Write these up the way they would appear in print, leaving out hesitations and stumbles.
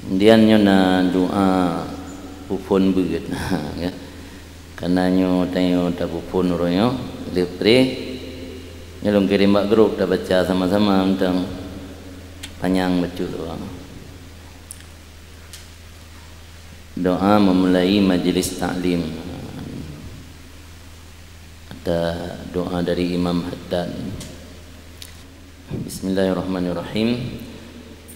Diannya na doa pupun begitu ya. Karena nyo tayo ta pupun royo lepre nyelong kirim bak grup dah baca sama-sama tentang panjang betul doa memulai majlis taklim. Ada doa dari Imam Haddad. Bismillahirrahmanirrahim.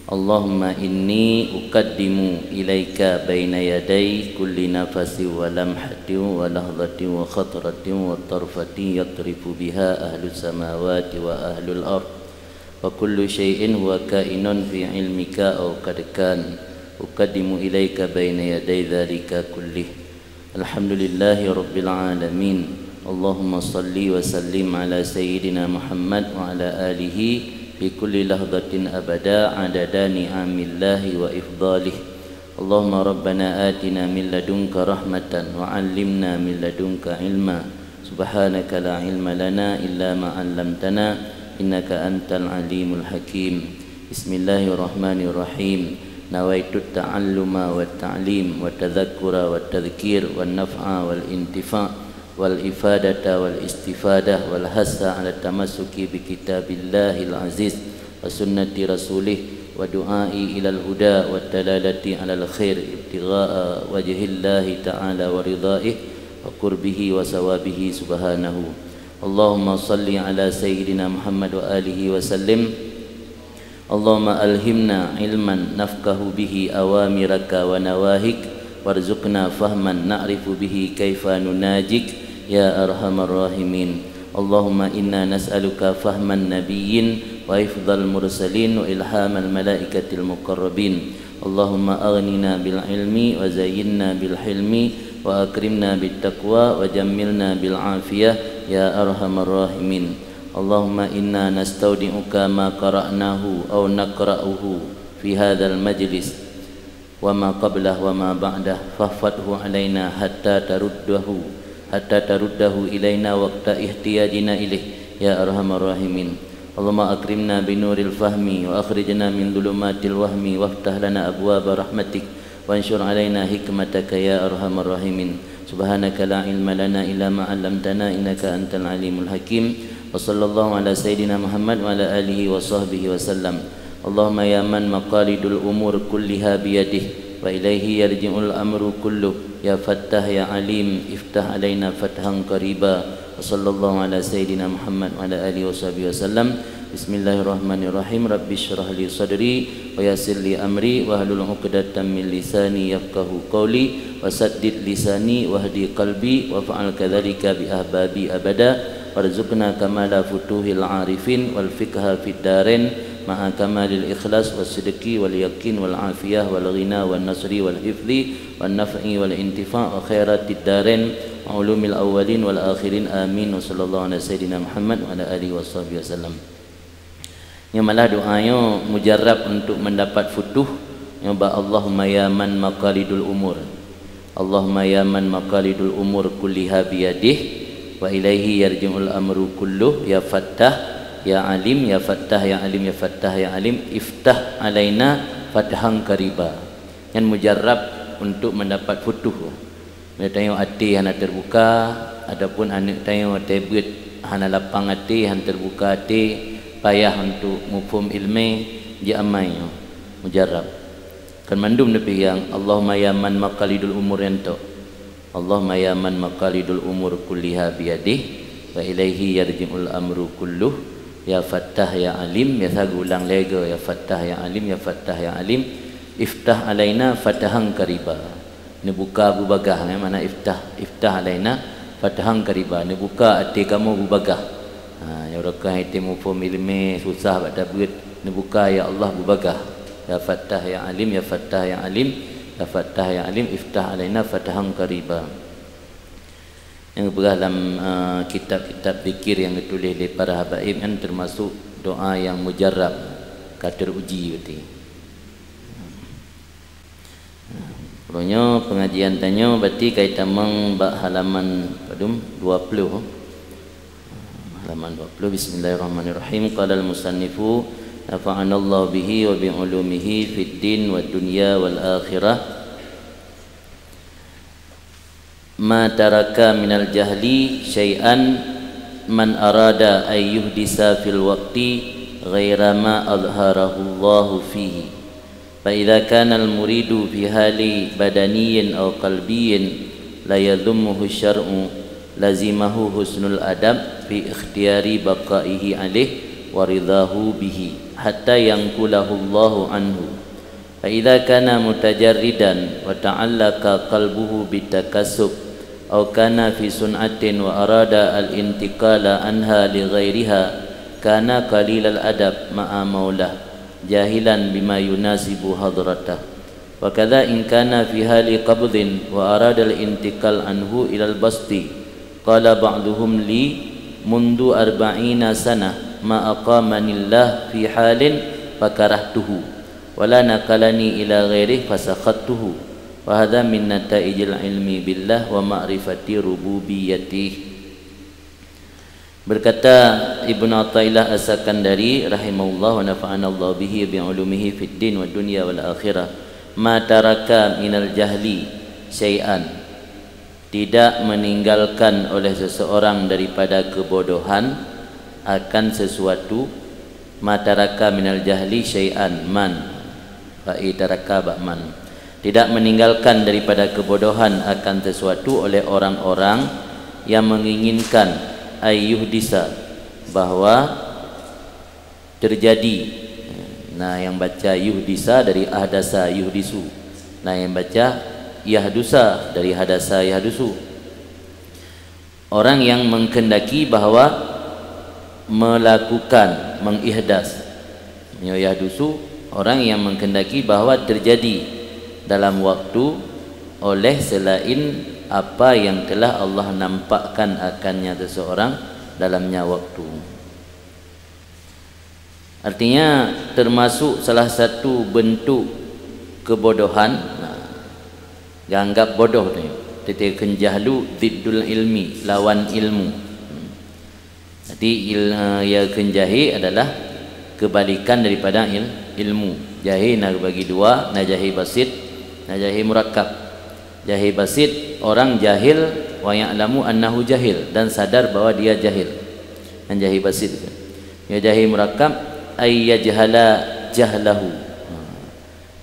Allahumma inni uqaddimu ilaika baina yaday kulli nafasi wa lamhati wa lahdati wa khatrati wa tarfati yatrifu biha ahlus samawati wa ahlul ard wa kullu syai'in huwa kainun fi ilmika aw qad kan uqaddimu ilaika baina yaday dhalika kullih. Alhamdulillahi rabbil alamin. Allahumma salli wa sallim ala sayyidina Muhammad wa ala alihi bi kulli lahdatin abada adada ni'amillahi wa ifdalih. Allahumma rabbana atina min ladunka rahmatan wa 'allimna min ladunka ilma. Subhanaka la ilma lana illa ma 'allamtana innaka antal alimul hakim. Bismillahirrahmanirrahim. Nawaitu ta'alluma wa ta'lim wa tadhakkura wa tadhkir wa naf'a wal intifa' wal ifadata wal istifadah wal hassa ala tamassuki bi kitabillahil aziz wa sunnati rasulih wa du'ai ilal huda wa talalati alal khair ibtigha'a wajhillahi ta'ala wa ridhaih wa qurbihi wa sawabihi subhanahu. Allahumma salli ala sayyidina Muhammad wa alihi wa sallim. Allahumma alhimna ilman nafkahu bihi awamiraka wa nawahik warzuqna fahman na'rifu bihi kaifa nunajik ya arhamar rahimin. Allahumma inna nas'aluka fahman nabiyyin wa ifdal mursalin wa ilhamal malaikatil muqarrabin. Allahumma aghnina bil ilmi wa zayyinna bil hilmi wa akrimna bit taqwa wa jammilna bil afiyah ya arhamar rahimin. Allahumma inna nastaudi'uka ma qara'nahu aw naqra'uhu fi hadzal majlis wa ma qablah wa ma ba'dah fahfadhu alaina hatta taruddahu ilaina waqta ihtiyajina ilaih ya arhamar rahimin. Allahumma akrimna binuril fahmi wa akhrijna min dhulumatil wahmi waftah lana abwaaba rahmatik wa anshur alaina hikmataka ya arhamar rahimin. Subhanaka la ilma lana illa ma 'allamtana innaka antal alimul hakim. Wa sallallahu ala sayyidina Muhammad wa ala alihi wa sahbihi wa sallam. Allahumma ya man maqalidul umur kulliha biyadihi wa ilaihi yarji'ul amru kulluh ya fattah ya alim iftah alaina fathan qariba. Wa sallallahu ala sayyidina Muhammad wa ala alihi wa sahbihi wasallam. Bismillahirrahmanirrahim. Rabbi shrah li sadri wa yassir li amri wa hlul 'uqdatam min lisani yafqahu qawli wa saddid lisani wahdi qalbi wa fa'al kadzalika bi ahbabi abada warzuqna kamala futuhil arifin wal fiqha fid darain ma'a kamalil ikhlas was sidqi wal yaqin wal afiyah wal ghina wan nasri wal hifzi wan naf'i wal intifa' wa khairatid darain wa ulumil awwalin wal akhirin amin. Wa sallallahu ala sayyidina Muhammad wa ala alihi washabbihi wasallam. Yang malah doanya mujarrab untuk mendapat futuh yang ba Allahumma ya man maqalidul umur. Allahumma ya man maqalidul umur kulliha biyadih wa ilaihi yarji'ul amru kulluh ya fattah ya alim ya fattah ya alim ya fattah ya alim iftah alaina fathan qariba. Yang mujarrab untuk mendapat futuh. Bila tengok hati hana terbuka, adapun anak tengok tablet hana lapang hati, hana terbuka hati, payah untuk mufhum ilmi jamai mujarrab. Kan mandum lebih yang Allahumma ya man maqalidul umur ento. Allahumma ya man maqalidul umur kulliha biyadih wa ilaihi yarji'ul amru kulluh ya fattah ya alim ya sagu ulang lega ya fattah ya alim ya fattah ya alim iftah alaina fatahan qariba. Ni buka bubagah mana iftah alaina fatahan qariba. Ni buka hati kamu bubagah. Ya rakah hati mufhum ilmi susah bak dapat. Ni buka ya Allah bubagah. Ya fattah ya alim ya fattah ya alim ya fattah ya alim iftah alaina fatahan qariba. Yang dalam kitab-kitab zikir yang ditulis oleh para habaib kan termasuk doa yang mujarrab kader uji berarti. Pokoknya pengajian tanya berarti kaitan bab halaman 20 halaman 20. Bismillahirrahmanirrahim. Qala al-musannifu نفعنا الله به وبعلومه في الدين والدنيا والآخرة. ما ترك من الجهل شيئا من أراد أن يحدث في الوقت غير ما أظهره الله فيه. فإذا كان المريد في حال بدني أو قلبي لا يذمه الشرع لزمه حسن الأدب في اختيار بقائه عليه ورضاه به حتى ينقله الله عنه. فإذا كان متجردا وتعلق قلبه بالتكسب أو كان في صنعة وأراد الانتقال عنها لغيرها كان قليل الأدب مع مولاه جاهلا بما يناسب حضرته. وكذا إن كان في حال قبض وأراد الانتقال عنه إلى البسط قال بعضهم لي منذ 40 سنة ما أقامني الله في حال فكرهته ولا نقلني إلى غيره فسخطته. وهذا من نتائج العلم بالله ومعرفة ربوبيته. Berkata Ibnu Athaillah As-Sakandari rahimahullah wa nafa'ana Allah bihi bi'ulumihi fid din wad dunya wal akhirah, ma taraka minal jahli syai'an, tidak meninggalkan oleh seseorang daripada kebodohan akan sesuatu. Ma taraka minal jahli syai'an man fa'i taraka ba'man, tidak meninggalkan daripada kebodohan akan sesuatu oleh orang-orang yang menginginkan ayyuhdisa, bahwa terjadi. Nah, yang baca yuhdisa dari ahdasa yuhdisu. Nah, yang baca yahdusa dari hadasa yahdusu. Orang yang menghendaki bahwa melakukan mengihdas. Yahdusu, orang yang menghendaki bahwa terjadi dalam waktu oleh selain apa yang telah Allah nampakkan akannya seseorang dalamnya waktu. Artinya termasuk salah satu bentuk kebodohan. Nah, dianggap bodoh ni. Tetapi jahlu ziddul ilmi, lawan ilmu. Jadi ya kenjahi adalah kebalikan daripada ilmu. Jahi nak bagi dua, najahi basit, najahi murakkab. Jahil basit, orang jahil wa ya'lamu annahu jahil, dan sadar bahwa dia jahil. Dan jahil basit, ya jahil murakkab ay yajhala jahlahu,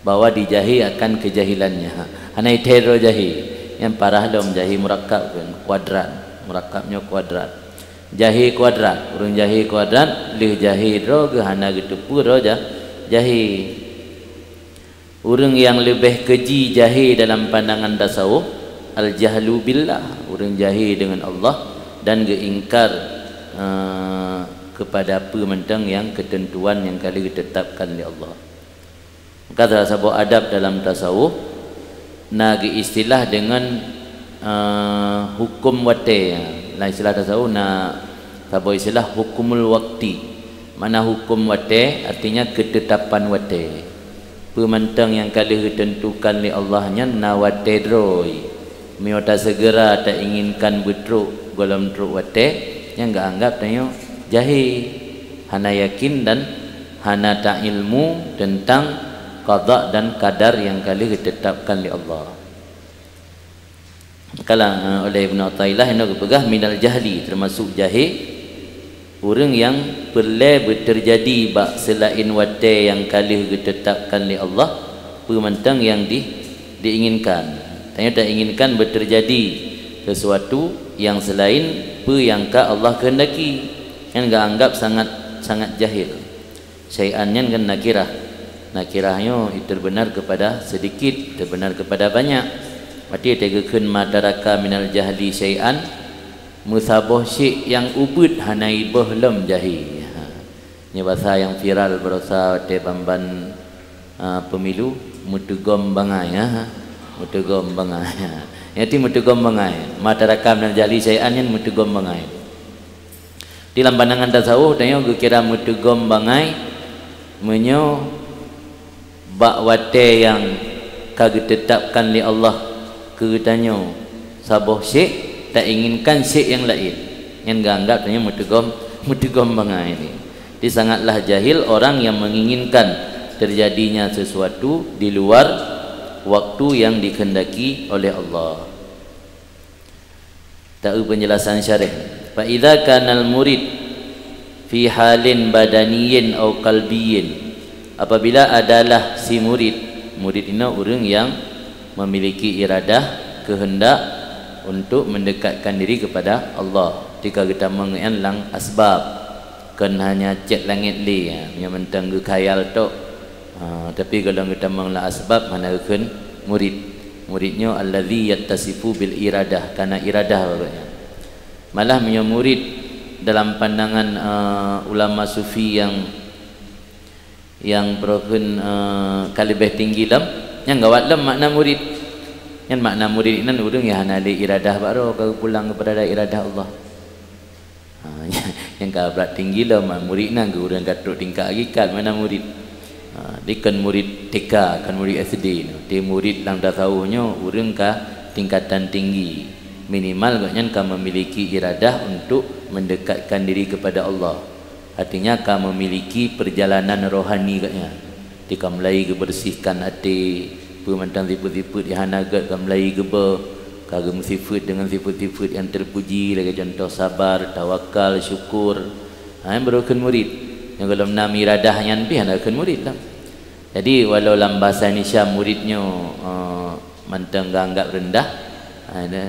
bahwa dijahil akan kejahilannya. Hanai tero jahil yang parah dom jahil murakkab kan kuadrat, murakkabnya kuadrat. Jahil kuadrat, urang jahil kuadrat lih jahil ro ke hana gitu pura jahil. Orang yang lebih keji jahil dalam pandangan tasawuf, al-jahlu billah, orang jahil dengan Allah dan geingkar kepada apa mentang yang ketentuan yang kali ditetapkan oleh Allah. Kata sebuah adab dalam tasawuf, nagi istilah dengan hukum wate. Lain istilah tasawuf na sebuah istilah hukumul wakti. Mana hukum wate artinya ketetapan wate. Pemantang yang kali ditentukan oleh Allahnya nawatedroi, miota segera tak inginkan betruk golem truk wate, yang enggak anggap tanya jahil, hana yakin dan hana tak ilmu tentang qada dan qadar yang kali ditetapkan oleh Allah. Kalau oleh Ibnu Athaillah yang berpegah minal jahli, termasuk jahil orang yang perlu terjadi bak selain wate yang kali ditetapkan oleh Allah, pemantang yang diinginkan. Tanya tak inginkan berterjadi sesuatu yang selain apa yang Allah kehendaki, yang enggak anggap sangat jahil. Syai'annya kan nakirah. Nakirahnya itu benar kepada sedikit, terbenar kepada banyak. Berarti tegakeun madaraka minal jahli syai'an, musabah syik yang ubud hanai behlem jahi. Ini bahasa yang viral berasa te bamban pemilu mutugom bangai mutugom bangai. Yati mutugom bangai. Mataraka minal jahli syai'an yang mutugom bangai. Di dalam pandangan tasawuf tanya kira mutugom bangai menyo bak wate yang kagak tetapkan li Allah keutanya sabah syik tak inginkan syek yang lain, yang enggak anggap tanya mutugom bangai ini. Jadi sangatlah jahil orang yang menginginkan terjadinya sesuatu di luar waktu yang dikehendaki oleh Allah. Tahu penjelasan syarih. Fa idza kana al-murid fi halin badaniyin atau qalbiyin, apabila adalah si murid ini orang yang memiliki iradah, kehendak untuk mendekatkan diri kepada Allah. Jika kita mengenal lang asbab, kan hanya cek langit li yang mentang ke khayal tok. Tapi kalau kita mengenal asbab, mana kan muridnya allazi yattasifu bil iradah, karena iradah bagusnya. Malah punya murid dalam pandangan ulama sufi yang berken kalibeh tinggi lam, yang gawat lam makna murid. Yang makna murid ini orang yang hana li iradah baru kau pulang kepada iradah Allah. Yang kau berat tinggi lam murid nang orang katuk tingkat hakikat mana murid. Dia kan murid TK, kan murid SD. Dia murid lang dah tahunya orang ka tingkatan tinggi. Minimal katnya kau memiliki iradah untuk mendekatkan diri kepada Allah. Artinya kau memiliki perjalanan rohani katnya. Jika mulai bersihkan hati, pemantang sifat-sifat yang hanagat kau mulai geba, kagum sifat dengan sifat-sifat yang terpuji, lagi contoh sabar, tawakal, syukur. Yang berukan murid. Yang kalau nama iradahnya nanti akan murid lah. Jadi walau dalam bahasa Indonesia muridnya mantang anggap rendah,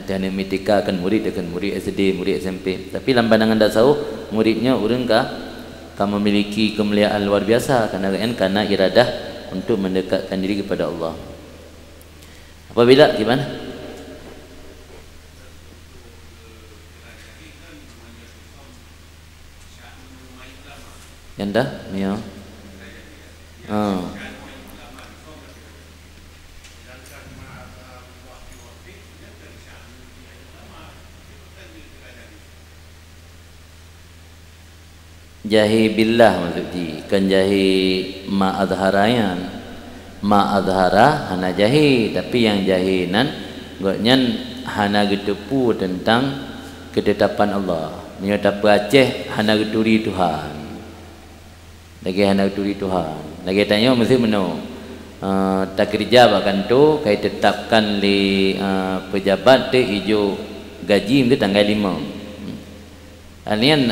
dan mitika akan murid SD, murid SMP. Tapi dalam pandangan tasawuf muridnya orang kah memiliki kemuliaan luar biasa karena iradah untuk mendekatkan diri kepada Allah. Apabila gimana? Yang dah, Mio. Jahi billah maksudnya, kan jahi ma'adharayan. Ma'adhara hana jahi, tapi yang jahinan gotnya hana getepu tentang ketetapan Allah. Mio tak Aceh hana geturi Tuhan. Lagi hendak turi Tuhan. Lagi tanya mesti meno. Tak kerja bahkan tu kai tetapkan di pejabat te hijau gaji mesti tanggal 5. Alian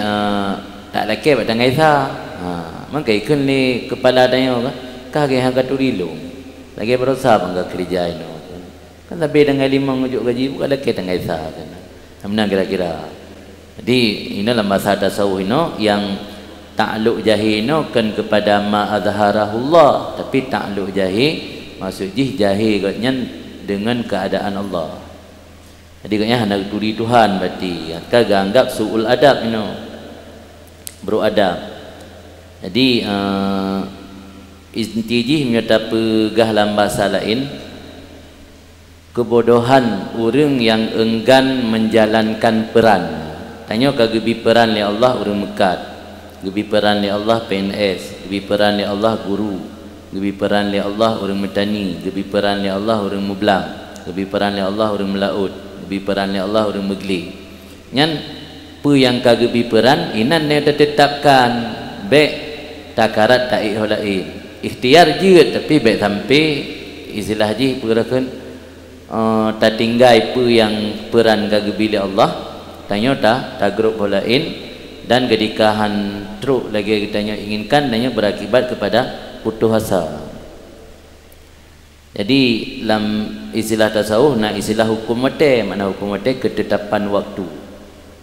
tak laki pada tanggal sa. Maka ikun ni kepala tanya kah ke harga turi lu. Lagi berusaha bangga kerja ini. Kan tapi tanggal 5 ngujuk gaji bukan laki tanggal sa kan. Amna kira-kira. Jadi ini dalam bahasa tasawuf ini yang ta'alluq jahi no kan kepada ma'adharahullah, tapi ta'alluq jahi maksudnya jahi katnya dengan keadaan Allah. Jadi katnya hendak turi Tuhan berarti kagak anggap su'ul adab you know. Beradab. Jadi intijih menyata pegah dalam bahasa lain kebodohan orang yang enggan menjalankan peran. Tanya kagak peran oleh Allah orang mekat. Gebi peran li Allah PNS, gebi peran li Allah guru, gebi peran li Allah orang metani, gebi peran li Allah orang mublang, gebi peran li Allah orang melaut, gebi peran li Allah orang megli. Nyan pu yang kagebi peran inan ne ditetapkan baik takarat tak ihlain. Ikhtiar je tapi baik sampai istilah je pergerakan tak tinggai pu yang peran kagebi li Allah, tanya tak grup holain. Dan kedikahan truk lagi kitanya inginkan dannya berakibat kepada putus asa. Jadi dalam istilah tasawuf nak istilah hukum mate, mana hukum mate ketetapan waktu.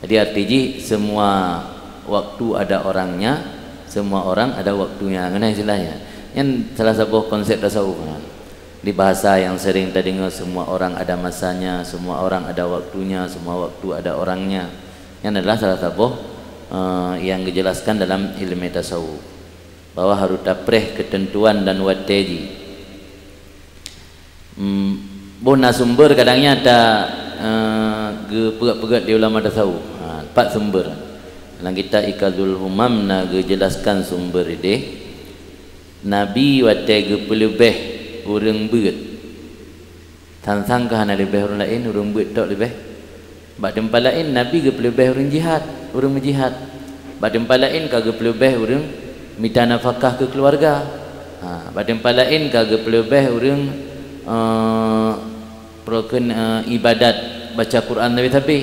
Jadi artinya semua waktu ada orangnya, semua orang ada waktunya. Ngana istilahnya. Yang salah satu konsep tasawuf kan. Di bahasa yang sering tadi dengar semua orang ada masanya, semua orang ada waktunya, semua waktu ada orangnya. Yang adalah salah satu yang dijelaskan dalam ilmu tasawuf bahwa harus tapreh ketentuan dan wateji. Bona sumber kadangnya ada pegat-pegat di ulama tasawuf. 4 sumber. Dalam kita Ikazul Humam na jelaskan sumber ini. Nabi watege pelebeh urang beut. Tansang ke hana lebih orang lain urang beut tak lebih. Bak tempat lain Nabi ke pelebeh urang jihad, urang menjihad. Bak tempat lain kagak pelebeh urang minta nafkah ke keluarga. Pada tempat lain kagak pelebih orang perlukan ibadat baca Quran tapi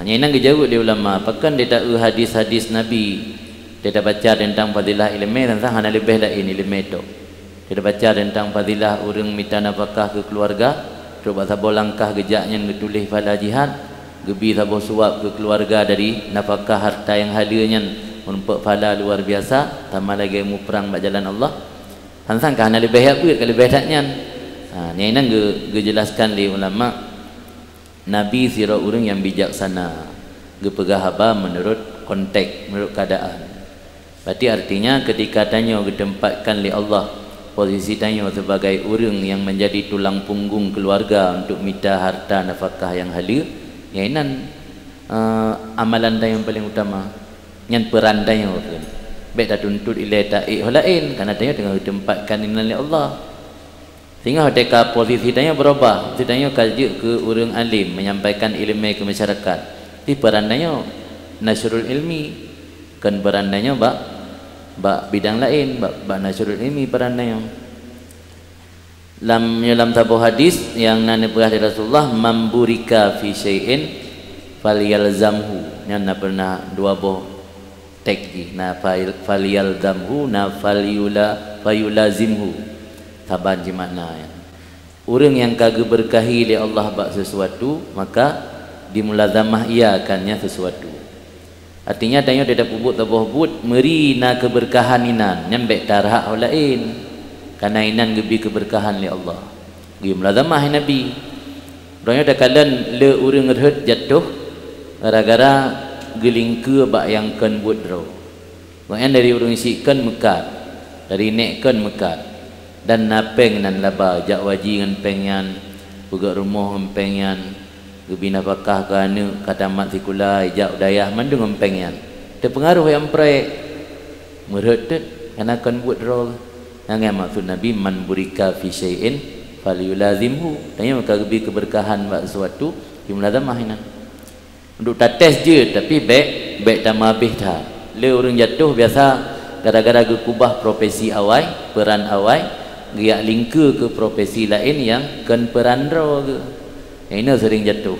nyenang jauh dia ulama pakan dia tak hadis-hadis Nabi, dia tak baca tentang fadilah ilmu tentang hana lebih lain ilmu itu. Dia baca tentang fadilah orang minta nafkah ke keluarga, coba sabo langkah gejaknya ngetulih pada jihad, gebi sabo suap ke keluarga dari nafkah harta yang halirnya menumpuk pahala luar biasa, tambah lagi ilmu perang bak jalan Allah. Hansang hana lebih apa kalau lebih taknya. Nyenang jelaskan li ulama Nabi sira orang yang bijaksana, gepegahaba menurut konteks, menurut keadaan. Berarti artinya ketika tanya ditempatkan oleh Allah posisi tanya sebagai orang yang menjadi tulang punggung keluarga untuk minta harta nafkah yang halal, yainan amalan yang paling utama, yang peran tanya orang. Baik tak tuntut ilai ta'i holain, karena tanya tengah ditempatkan oleh Allah. Sehingga ketika posisi tanya berubah, tanya kaji ke orang alim menyampaikan ilmu ke masyarakat. Di perannya nasrul ilmi, kan perannya bak bidang lain, bak nasrul ilmi perannya. Dalam tabuh hadis yang nani pernah dari Rasulullah, mamburika fi syai'in falyalzamhu. Yang pernah dua boh tekji, na falyalzamhu, na fayulazimhu. Taban je makna ya. Orang yang kagak berkahi oleh Allah bak sesuatu, maka dimulazamah iakannya sesuatu. Artinya tanya dia pubut tabuh but meri na keberkahan inan nyambek tarhak lain. Karena inan gebi keberkahan oleh Allah. Gi mulazamah Nabi. Orangnya dah kalan le orang ngerhut jatuh gara-gara gelingke bak yang kan buat draw. Maknanya dari orang isikan mekat, dari nekkan mekat. Dan napeng nan laba jak waji ngan pengyan buka rumah ngan pengyan gebina pakah kana kata mat sikulai jak dayah mandung ngan pengyan terpengaruh yang prek meredet kana kan buat rol yang maksud Nabi man burika fi syai'in falyulazimhu tanya maka gebi keberkahan bak sesuatu dimulazamah inan untuk tates je tapi baik tambah habis dah le orang jatuh biasa gara-gara gekubah profesi awai peran awai dia lingka ke profesi lain yang kan perandra ke. Ini sering jatuh.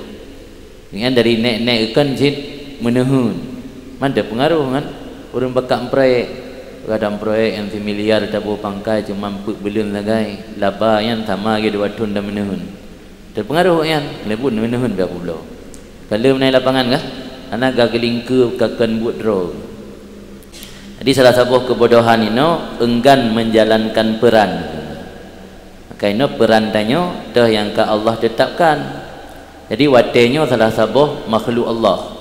Dengan dari nek-nek kan jid menehun. Mana pengaruh kan? Orang bakal proyek, kadang proyek yang familiar tabu pangkai cuma mampu belum lagi. Laba yang sama ke dua tahun dah menehun. Terpengaruh yang lebih menehun dah pula. Kalau menaik lapangan kah? Anak gak lingka kakan buat draw. Jadi salah satu kebodohan ini enggan menjalankan peran. Karena perantanya dah yang ke Allah tetapkan. Jadi watenya salah satu makhluk Allah.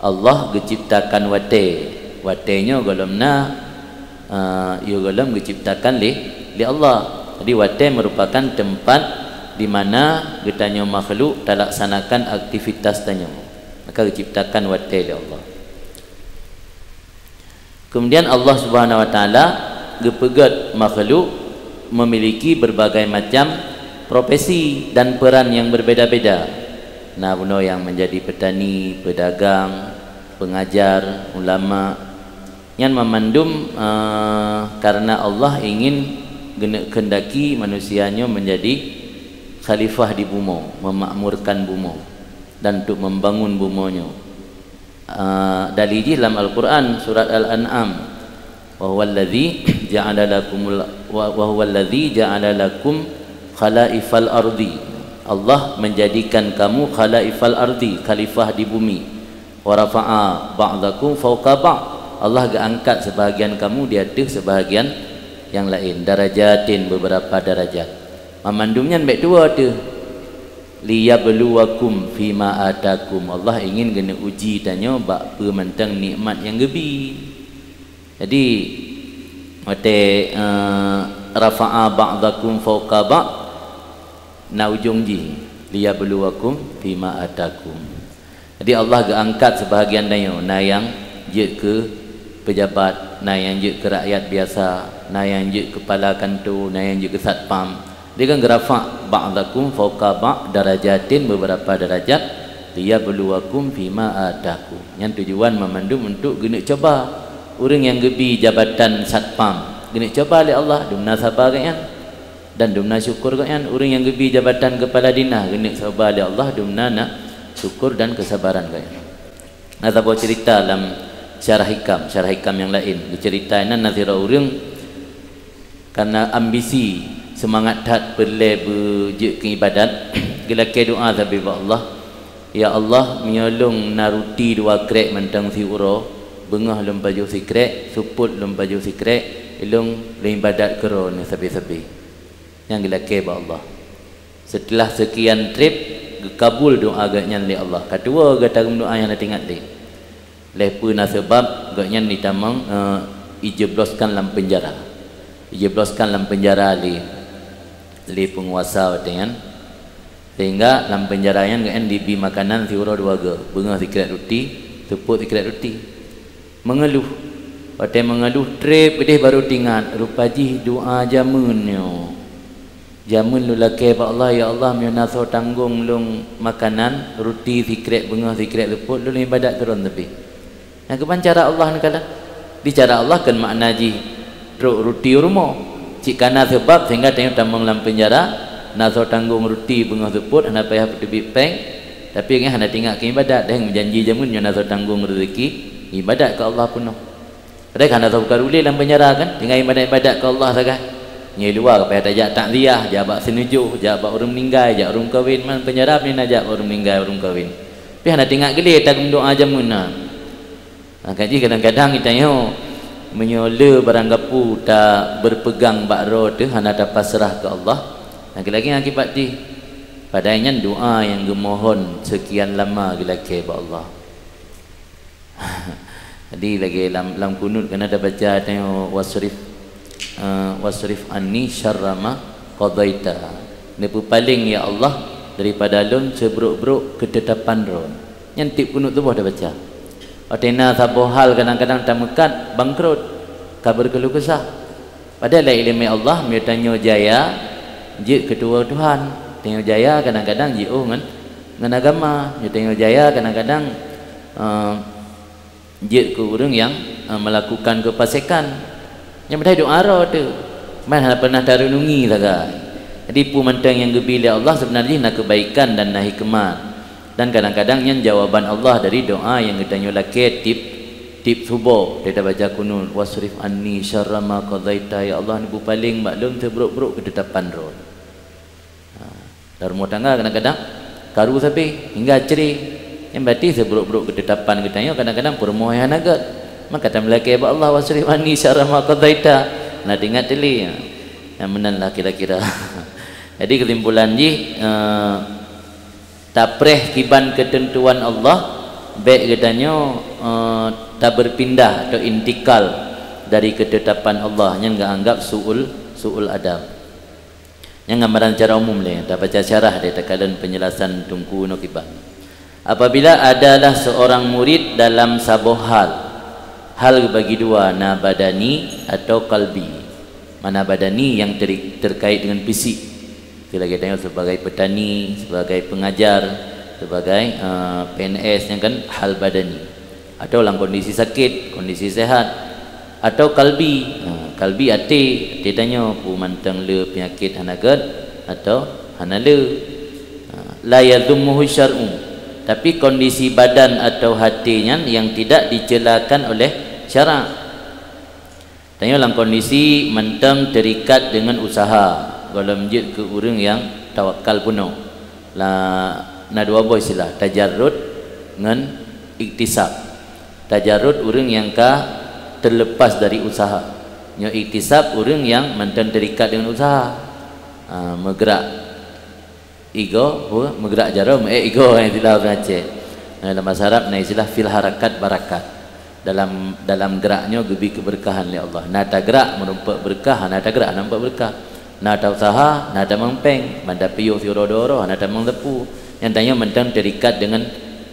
Allah diciptakan wate. Watenya galamna ia galam diciptakan li Allah. Jadi wate merupakan tempat di mana getanya makhluk terlaksanakan aktivitas tanya. Maka diciptakan wate li Allah. Kemudian Allah Subhanahu wa taala gepegat makhluk memiliki berbagai macam profesi dan peran yang berbeda-beda. Nah, buno yang menjadi petani, pedagang, pengajar, ulama yang memandum karena Allah ingin kehendaki manusianya menjadi khalifah di bumi, memakmurkan bumi dan untuk membangun buminya. Dalil dalam Al-Quran surat Al-An'am wa huwallazi ja'ala lakum khalaifal ardi. Allah menjadikan kamu khalaifal ardi, khalifah di bumi. Wa rafa'a ba'dakum fawqa ba'd. Allah angkat sebahagian kamu di atas sebahagian yang lain, darajatin, beberapa darajat. Memandumnya baik dua tu. Liyabluwakum fima atakum. Allah ingin kena uji tanya bak mentang nikmat yang gebi. Jadi mate rafa'a ba'dakum fawqa ba'd na ujung ji liyabluwakum fima atakum. Jadi Allah angkat sebahagian dayo na yang je ke pejabat, na yang je ke rakyat biasa, na yang je kepala kantor, na yang je ke satpam. Dia kan rafa' ba'dakum fawqa ba'd darajatin, beberapa darajat liyabluwakum fima atakum. Yang tujuan memandum untuk guna coba urang yang gebi jabatan satpam gini coba oleh Allah dumna sabar kan dan dumna syukur kan urang yang gebi jabatan kepala dinah gini coba oleh Allah dumna nak syukur dan kesabaran kan. Ada buat cerita dalam syarah hikam yang lain diceritakan nazira urang karena ambisi semangat tak perle berje ke ibadat gila ke doa tapi Allah ya Allah menyolong naruti dua krek mentang si uro bengah lem baju si krek suput lem baju si krek ilung lem ibadat keron sabi-sabi yang gila ke Allah setelah sekian trip kabul doa agaknya li Allah kedua gata doa yang nak ingat li lepu na sebab agaknya ni tamang ijebloskan dalam penjara li penguasa dengan sehingga dalam penjara yang kan dibi makanan si uro dua ge bengah sikret roti tepuk sikret roti mengeluh trip pedih baru tingat rupaji doa jamun lu laki pak Allah ya Allah menaso tanggung lung makanan roti sikret bengah sikret tepuk lu ibadat keron tapi yang kepancara Allah ni kala dicara Allah kan makna ji roti rumah cik kana sebab sehingga tengok tamang dalam penjara naso tanggung roti bengah teput hana payah tebi peng tapi kan hana tinggal ke ibadat dah janji jamun yang naso tanggung rezeki ibadat ke Allah penuh padahal hana tahu karuli dalam penjara kan tinggal ibadat ke Allah saja nyi luar payah tajak takziah jabak senujuh jabak orang meninggal jak orang kahwin man penjara ni najak orang meninggal orang kahwin tapi hana tinggal gede tak doa jamun kaji kadang-kadang kita menyola barang gapu tak berpegang bakro tu hana dapat pasrah ke Allah lagi-lagi akibat di padanya doa yang gemohon sekian lama lagi ke Allah jadi lagi dalam kunut kena ada baca tengok wasrif anni syarra ma qadaita nepu paling ya Allah daripada lon sebruk-bruk ketetapan ron nyantip kunut tu dah baca otena sabo hal kadang-kadang tamekat bangkrut kabar keluh kesah padahal ilmu Allah dia tanya jaya je kedua Tuhan tengok jaya kadang-kadang je ngan agama dia tengok jaya kadang-kadang je ke orang yang melakukan kefasikan yang berada doa ara tu mana pernah tarunungi saja jadi pu mentang yang gebila Allah sebenarnya nak kebaikan dan nak hikmat dan kadang-kadang yang jawaban Allah dari doa yang kita nyolake tip subuh kita baca kunun wasrif anni syarra ma qadaita ya Allah ni paling maklum terburuk-buruk ketetapan roh dalam rumah tangga kadang-kadang karu sampai hingga ceri yang berarti seburuk-buruk ketetapan kita kadang-kadang permohonan agak maka kata melaki Allah wasrif anni syarra ma qadaita nak ingat teli yang menanlah kira-kira jadi kesimpulan ji tapreh kiban ketentuan Allah baik katanya tak berpindah atau intikal dari ketetapan Allah yang enggak anggap suul adab yang gambaran secara umum le tak baca syarah dia tekalan penjelasan tungku no kiban apabila adalah seorang murid dalam sabuh hal bagi dua na badani atau kalbi mana badani yang terkait dengan fisik kita tengok sebagai petani, sebagai pengajar, sebagai PNS yang kan hal badani atau dalam kondisi sakit, kondisi sehat atau kalbi hati tanya pu mantang le penyakit hanagat atau hanale la yadhummuhu syar'u tapi kondisi badan atau hatinya yang tidak dicelakan oleh syarak tanya dalam kondisi mantang terikat dengan usaha kalau menjid ke orang yang tawakal penuh na dua boy istilah tajarrud dengan iktisab tajarrud orang yang terlepas dari usaha nya iktisab orang yang mantan terikat dengan usaha bergerak bergerak jarum ego yang istilah orang Aceh dalam bahasa Arab istilah fil harakat barakat dalam geraknya gebi keberkahan oleh Allah nata gerak merumpak berkah nata gerak nampak berkah nada usaha, nada mempeng, nada piyuh sirodoro, nada menglepu. Yang tanya mentang terikat dengan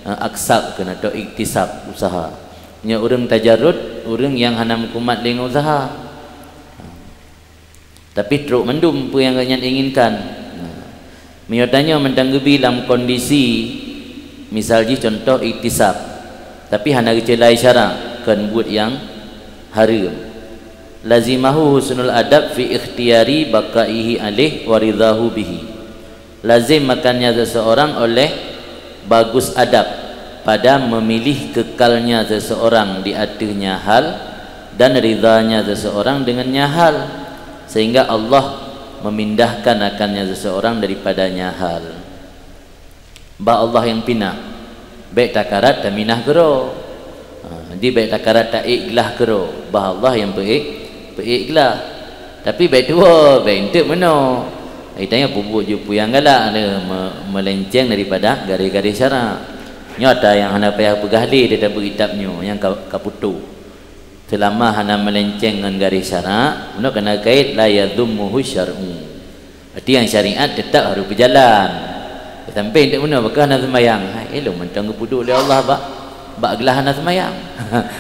aksab kena atau iktisab usaha. Nya orang tajarrud, orang yang hanam kumat dengan usaha. Tapi teruk mendum apa yang kalian inginkan. Menyatanya mentang gebi dalam kondisi misalnya contoh iktisab. Tapi hana kecelai syarak kan buat yang haram. Lazimahu husnul adab fi ikhtiyari baqaihi alih wa ridahu bihi. Lazim makannya seseorang oleh bagus adab pada memilih kekalnya seseorang di atasnya hal dan ridhanya seseorang dengannya hal, sehingga Allah memindahkan akannya seseorang daripadanya hal. Ba Allah yang pinah baik takarat tak minah gero, di baik takarat tak ikhlas gero. Ba Allah yang ikhlas. Tapi baik tua baik entuk mana tanya pupuk jupu yang galak ada melenceng daripada garis-garis syarak. Nyata yang hana payah pegahli dia tak beritabnya yang kaputu. Selama hana melenceng dengan garis syarak, benar kena kait la yadhummuhu syar'u. Arti yang syariat tetap harus berjalan. Sampai tak mana bakal hana sembahyang. Elok mentang puduk oleh Allah bak gelah hana sembahyang.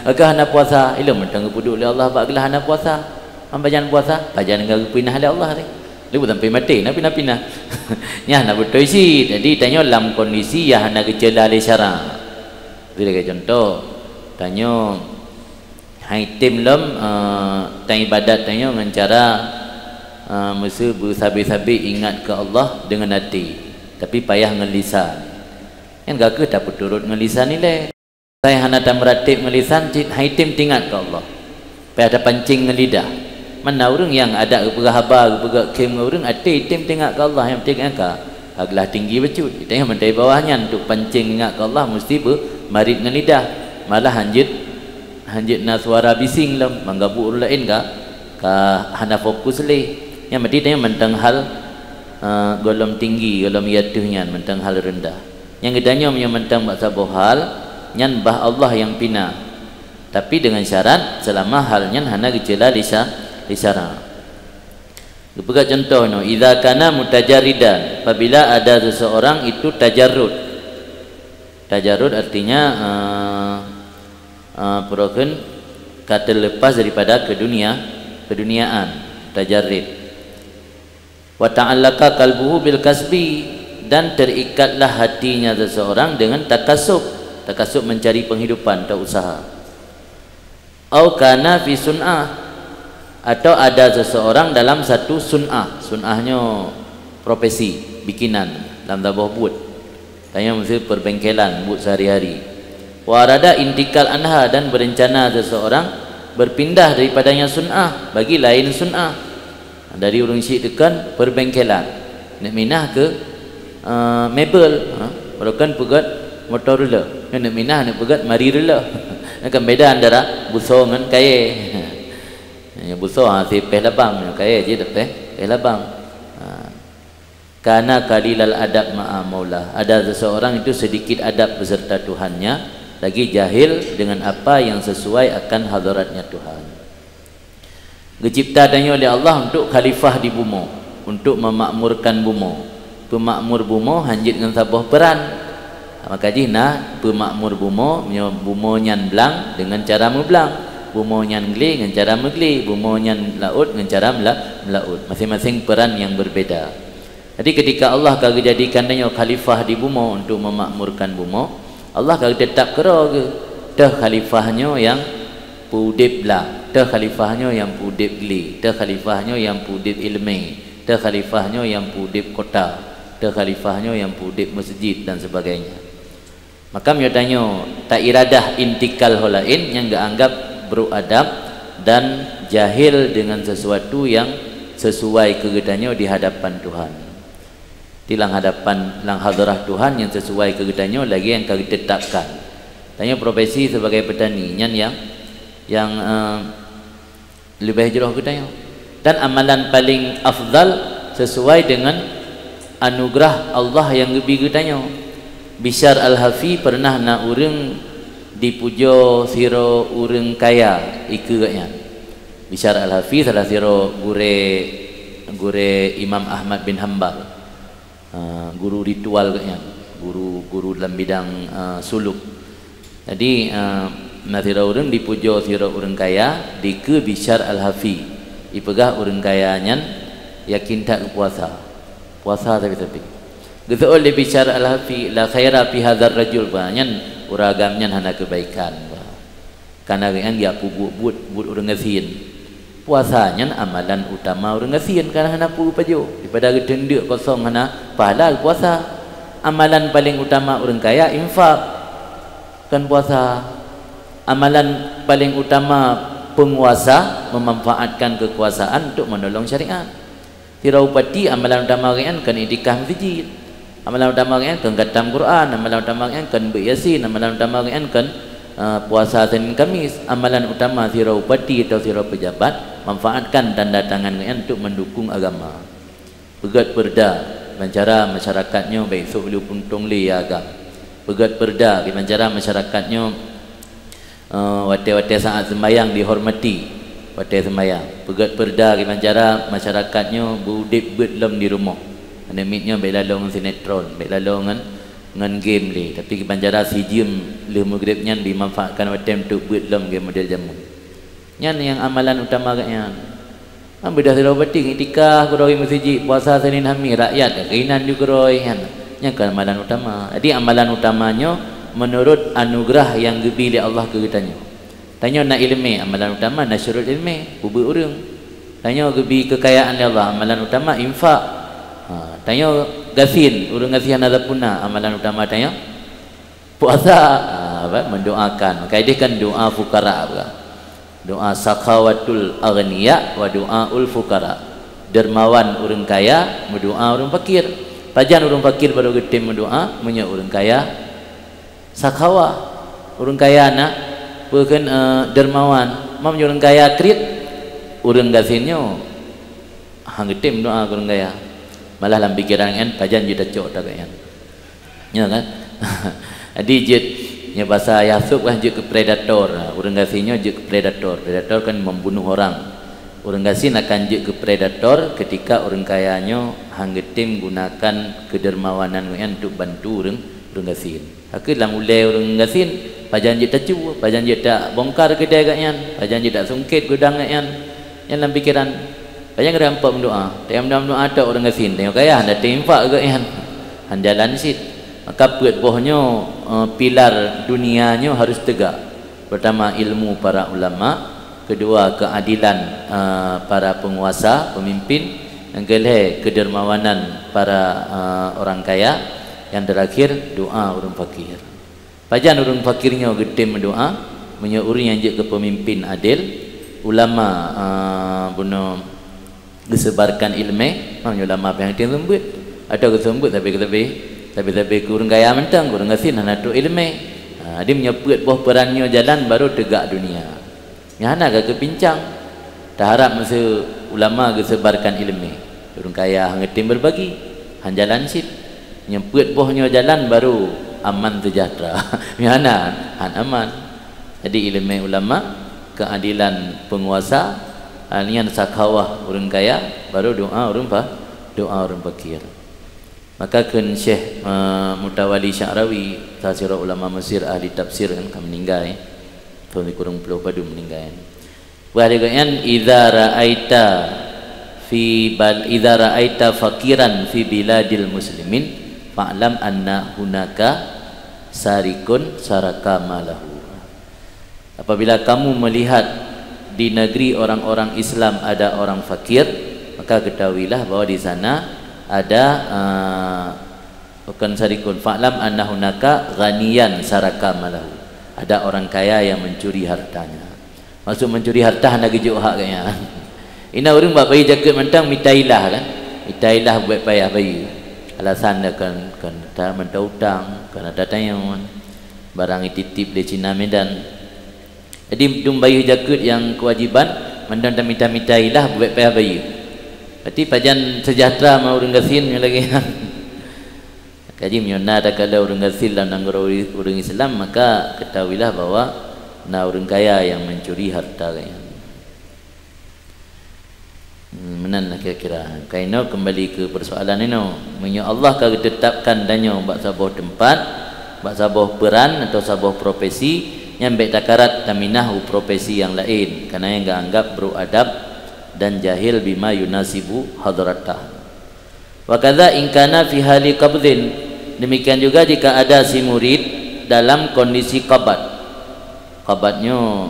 Bakal hana puasa, elok mentang puduk oleh Allah bak gelah hana puasa. Ambajan puasa, bajan dengan pinah oleh Allah ni. Dia sampai mati nak pindah-pindah. Nya nak betul isi. Jadi tanya dalam kondisi yang hana gejala oleh syarak. Itu dia contoh. Tanya hai tim lem tanya ibadat tanya dengan cara mesti bersabi-sabi ingat ke Allah dengan hati, tapi payah dengan lisan. Kan gak tak turut dengan lisan ni leh. Saya hana tak meratib dengan lisan, hai tim tingat ke Allah. Payah ada pancing dengan lidah. Mana orang yang ada keperhabar kepergak kem orang hati tim tingat ke Allah yang penting angka aglah tinggi becut. Tanya mentai bawahnya untuk pancing ingat ke Allah mesti bermarit dengan lidah. Malah hanjit na suara bising lam manggabu orang lain ka hana fokus leh. Yang mesti tanya mentang hal golom tinggi golom yatuhnya mentang hal rendah. Yang kedanya yang mentang bak sabuh hal nyan bah Allah yang pina, tapi dengan syarat selama halnya hana gejala di syarak. Beberapa contoh no, idza kana mutajaridan, apabila ada seseorang itu tajarrud. Tajarrud artinya peroken kata lepas daripada keduniaan, tajarrid. Wa ta'allaka qalbuhu bil kasbi, dan terikatlah hatinya seseorang dengan takasub mencari penghidupan atau usaha. Au kana fi sun'ah, atau ada seseorang dalam satu sun'ahnya profesi bikinan dalam tabuh but, tanya mesti perbengkelan but sehari-hari. Warada intikal anha, dan berencana seseorang berpindah daripadanya sun'ah bagi lain sun'ah. Dari urang syik tekan perbengkelan nak minah ke mebel, bukan pegat motor rela, nak minah nak pegat mari rela. Kan beda antara buso dengan kaya. Ya buso si peh labang, kaya je tak peh labang. Karena kalilal adab ma'a maula, ada seseorang itu sedikit adab beserta Tuhannya, lagi jahil dengan apa yang sesuai akan hadaratnya Tuhan. Dicipta tanya oleh Allah untuk khalifah di bumi, untuk memakmurkan bumi. Pemakmur bumi hanjit dengan sabuh peran. Maka jina pemakmur bumi nyan belang dengan cara memblang, bumi nyan geli dengan cara megeli, bumi nyan laut dengan cara melaut. Masing-masing peran yang berbeda. Jadi ketika Allah kagak jadikan dia khalifah di bumi untuk memakmurkan bumi, Allah kagak tetap kera ke dah khalifahnya yang pudip belang, dah khalifahnya yang pudip geli, dah khalifahnya yang pudip ilmi, dah khalifahnya yang pudip kota, dah khalifahnya yang pudip masjid dan sebagainya. Maka dia tanya tak iradah intikal holain yang dianggap beradab dan jahil dengan sesuatu yang sesuai kegedannya di hadapan Tuhan. Tilang hadapan lang hadrah Tuhan yang sesuai kegedannya lagi yang kami tetapkan. Tanya profesi sebagai petani yang lebih hijrah kegedannya. Dan amalan paling afdal sesuai dengan anugerah Allah yang lebih kegedannya. Bishar Al-Hafi pernah nak urang dipuja sira urang kaya ikutnya. Bishar Al-Hafi salah sira gure Imam Ahmad bin Hanbal, guru ritual katnya, guru dalam bidang suluk. Jadi nasira urang dipuja sira urang kaya dike Bishar Al-Hafi. Ipegah urang kaya nyan yakin tak puasa tapi Getul le bicara Al-Hafi la khaira fi hadzal rajul banyan uragamnya hana kebaikan. karena yang dia buat orang ngasin puasanya amalan utama orang ngasin karena hana puluh paju daripada gedendek kosong hana pahala puasa. Amalan paling utama orang kaya infak kan puasa. Amalan paling utama penguasa memanfaatkan kekuasaan untuk menolong syariat. Tiraupati amalan utama orang kan idikah masjid, amalan utama orang kan khatam Quran, amalan utama orang kan beryasin, amalan utama orang kan puasa Senin Kamis. Amalan utama tiraupati atau tirau pejabat manfaatkan tanda tangan orang untuk mendukung agama. Pegat perda cara masyarakatnya baik sebelum puntung li agam. Pegat perda di cara masyarakatnya wate-wate saat sembahyang dihormati, wate sembahyang. Pegat perda di cara masyarakatnya budip betlem di rumah. Anda mitnya baik lalong sinetron, baik lalong ngan game li. Tapi di cara si jim le maghribnya dimanfaatkan wate untuk betlem game model jamu. Nyan yang amalan utama katnya. Ambil dah terobati ketika kuroi masjid puasa Senin Khamis rakyat keinginan juga kuroi kan. Yang kan amalan utama. Jadi amalan utamanya menurut anugerah yang diberi Allah ke kitanya. Tanya nak ilmu, amalan utama nasrul ilmi, bubu urang. Tanya gebi kekayaan Allah, amalan utama infak. Tanya gasin, urang gasihan ada punah, amalan utama tanya puasa, mendoakan. Maka dia kan doa fukara juga. Doa sakhawatul aghniya wa doaul fukara. Dermawan urang kaya, mendoa urang fakir. Pajan urang fakir baru getem mendoa, munya urang kaya sakhawa. Urang kaya nak bukan dermawan, mam urang kaya krit, urang gasinnya hang getem doa urang kaya. Malah dalam pikiran kan pajan juta cok tak kan. Ya kan? Jadi nya bahasa Yasub kan je ke predator. Urang gasinnya je ke predator. Predator kan membunuh orang. Urang gasin akan je ke predator ketika orang kayanya hanggetim gunakan kedermawanan kan untuk bantu urang gasin. Aku lah mulai urang gasin pajan je tak cu, pajan je tak bongkar kedai katnya, pajan je tak sungkit gudang katnya. Yang dalam pikiran pajan kena empat mendoa. Tiap mendoa tak orang gasin. Tengok kaya anda timpak katnya. Handalan sit. Maka buahnya pilar dunianya harus tegak. Pertama ilmu para ulama, kedua keadilan para penguasa, pemimpin, yang kelima kedermawanan para orang kaya, yang terakhir doa orang fakir. Pajan orang fakirnya gede mendoa, menyuruh yang ke pemimpin adil, ulama bunuh disebarkan ilmu, maknanya ulama yang disebut atau disebut tapi kurang gaya mentang, kurang ngasin anak tu ilmu. Dia menyebut buah perannya jalan baru tegak dunia. Yang anak ke kepincang. Tak harap masa ulama ke sebarkan ilmu. Kurang kaya ngetim berbagi, han jalan sip. Menyebut buahnya jalan baru aman sejahtera. Yang anak han aman. Jadi ilmu ulama, keadilan penguasa, nian sakawah orang kaya, baru doa orang fakir. Maka kan Syekh Mutawali Sya'rawi, tafsir ulama Mesir ahli tafsir kan meninggal tahun kurang puluh padu meninggal. Berkatakan idza ra'aita fakiran fi biladil muslimin fa'lam anna hunaka sarikun saraka malahu. Apabila kamu melihat di negeri orang-orang Islam ada orang fakir, maka ketahuilah bahwa di sana ada bukan sarikun fa'lam annahu naka ghaniyan saraka malahu. Ada orang kaya yang mencuri hartanya. Maksud mencuri harta nak gejuk hak kaya. Ina orang buat bayi jaket mentang mitailah kan. Mitailah buat payah bayi. Alasan dia kan tak minta hutang, kan ada tayang barang titip di Cina Medan. Jadi dum bayi jaket yang kewajiban mendang mitailah buat payah bayi. Berarti pajan sejahtera mau orang gasin lagi. Kaji menyona tak kalau orang gasin dalam negara orang Islam, maka ketahuilah bahwa orang kaya yang mencuri harta kaya. Menan kira-kira. Kaino kembali ke persoalan ini. Menyo Allah kalau tetapkan danyo bak sebuah tempat, bak sebuah peran atau sebuah profesi yang baik takarat taminahu profesi yang lain, karena yang enggak anggap beradab dan jahil bima yunasibu hadratah. Wa kadza in kana fi hali qabdin, demikian juga jika ada si murid dalam kondisi qabad. Qabatnya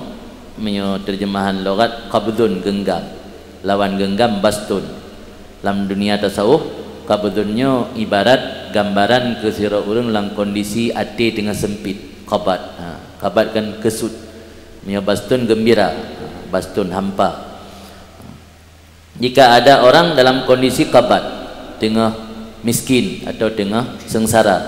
menyo terjemahan logat qabdun genggam, lawan genggam bastun. Dalam dunia tasawuf qabdunnya ibarat gambaran ke sira urang dalam kondisi ati tengah sempit. Qabat, qabat kan kesut. Menyo bastun gembira, bastun hampa. Jika ada orang dalam kondisi qabat, tengah miskin atau tengah sengsara,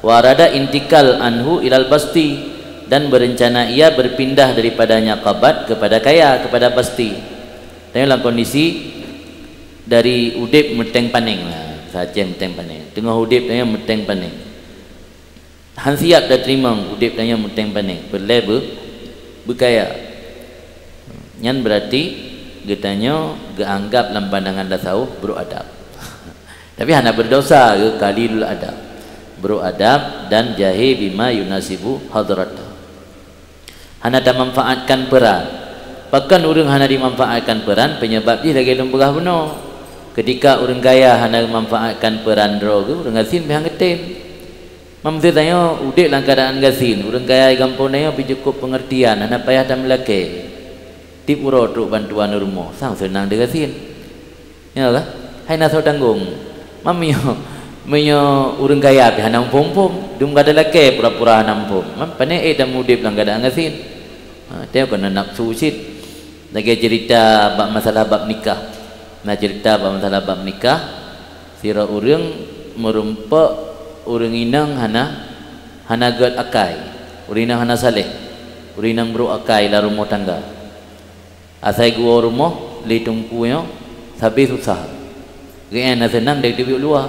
warada intikal anhu ilal basti, dan berencana ia berpindah daripadanya qabat kepada kaya, kepada basti. Dan dalam kondisi dari udip meteng paning, saja meteng paning, tengah udip tanya meteng paning, han siap dah terima udip tanya meteng paning, berleba berkaya. Nyan berarti getanya geanggap dalam pandangan tasawuf beradab. Tapi hana berdosa ke qalilul adab, beradab dan jahi bima yunasibu hadrat. Hana tak manfaatkan peran. Bahkan orang hana dimanfaatkan peran, penyebab dia lagi lemburah benar. Ketika orang kaya hana manfaatkan peran droga, orang gasin behang getim. Mampu tanya udik dalam keadaan gasin, orang kaya gampang nanya pi cukup pengertian, hana payah tak melaki. Tip uro truk bantuan rumah, sang senang dia gasin. Ya lah, hai nak tanggung. Mamio menyo orang kaya pi hana pom-pom, dum kada laki pura-pura hana pom. Mam pane dah mudip dalam keadaan gasin. Tengok kena nafsu sit. Lagi cerita bab masalah bab nikah. Nah cerita bab masalah bab nikah, sira urang merumpak urang inang hana gad akai, urang inang hana saleh, urang inang bro akai la rumah tangga. Asai gua rumah li tungkunya sabi susah. Gen senang dari duit luar.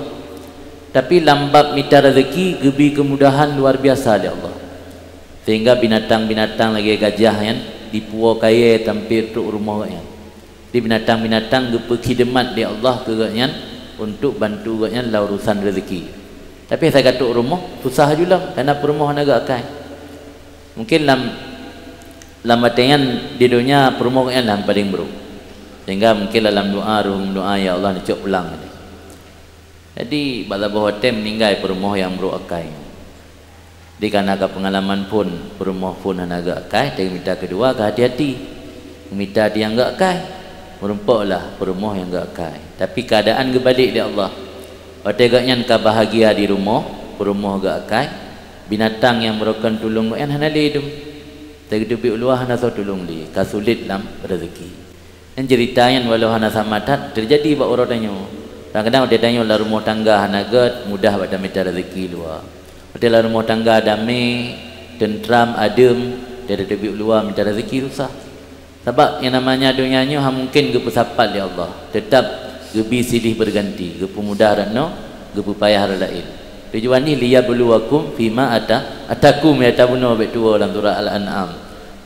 Tapi lambat mita rezeki gebi kemudahan luar biasa oleh Allah. Sehingga binatang-binatang lagi gajah yang dipuo kaya tampil truk rumah yang di binatang-binatang gepe khidmat di Allah ke yang untuk bantu yang la urusan rezeki. Tapi saya kata rumah susah juga karena rumah naga akai. Mungkin lam batengan di dunia rumah yang lam paling buruk. Sehingga mungkin dalam doa ya Allah nak cok pulang. Jadi pada bahwa tem meninggal rumah yang buruk akai. Dikarenakan pengalaman pun rumah pun agak kai, tapi minta kedua ke hati-hati, minta dia enggak kai, merumpaklah rumah yang enggak kai. Tapi keadaan kebalik dia Allah. Otegaknya ka bahagia di rumah enggak kai, binatang yang merukan tolong yang hana hidup. Tapi dupi luah hana so tolong di, kasulit dalam rezeki. Dan ceritanya walau hana samatat terjadi bak orang tanya. Kadang-kadang dia tanya lah rumah tangga hana gad mudah pada minta rezeki luar. Dalam rumah tangga damai, tentram, adem, dia ada lebih luar minta rezeki susah. Sebab yang namanya dunianya mungkin gepu sapat ya Allah. Tetap gebi silih berganti, gepu mudah rano, gepu payah lain. Tujuan ni liyabluwakum fima atakum ya tabuna betua dalam surah Al-An'am.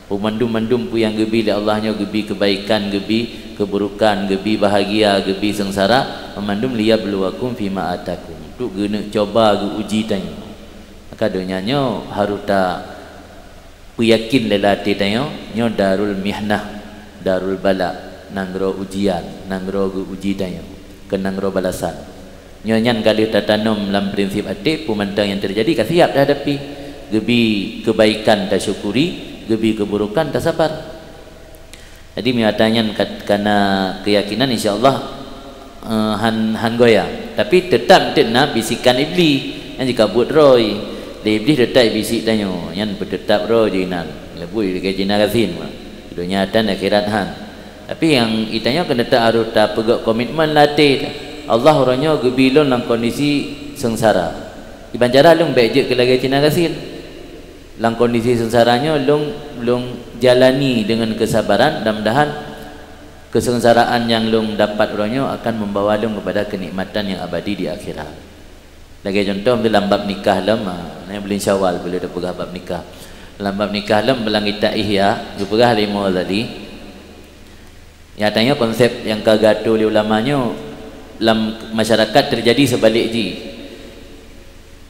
Mandum-mandum pu yang gebi li Allahnya gebi kebaikan, gebi keburukan, gebi bahagia, gebi sengsara, memandum liyabluwakum fima atakum. Untuk guna coba uji tanya. Maka dunianya harus tak yakin lelaki tanya nyo darul mihnah, darul bala, nangro ujian, nangro uji tanya, kenangro balasan. Nyo nyan kali tatanum dalam prinsip hati pemandang yang terjadi ka siap dah hadapi. Gebi kebaikan tak syukuri, gebi keburukan tak sabar. Jadi miatanya karena keyakinan insyaallah han goyang. Tapi tetap nak bisikan iblis yang jika buat roy. Iblis tetap bisik tanya, yang bertetap roh jinan, lebih dekat jinan kasin, dunia dan akhirat han. Tapi yang itanya kena tak harus tak pegak komitmen latih. Allah orangnya gebilon dalam kondisi sengsara. Iban cara long baik ke lagi jinan kasin. Dalam kondisi sengsaranya long jalani dengan kesabaran dan mudahan kesengsaraan yang long dapat orangnya akan membawa long kepada kenikmatan yang abadi di akhirat. Lagi contoh dalam bab nikah lama, ni bulan Syawal bila dah pegah bab nikah. Dalam bab nikah lama belang kita ihya, pegah lima tadi. Yang tanya konsep yang kagaduh oleh ulamanya dalam masyarakat terjadi sebalik ji.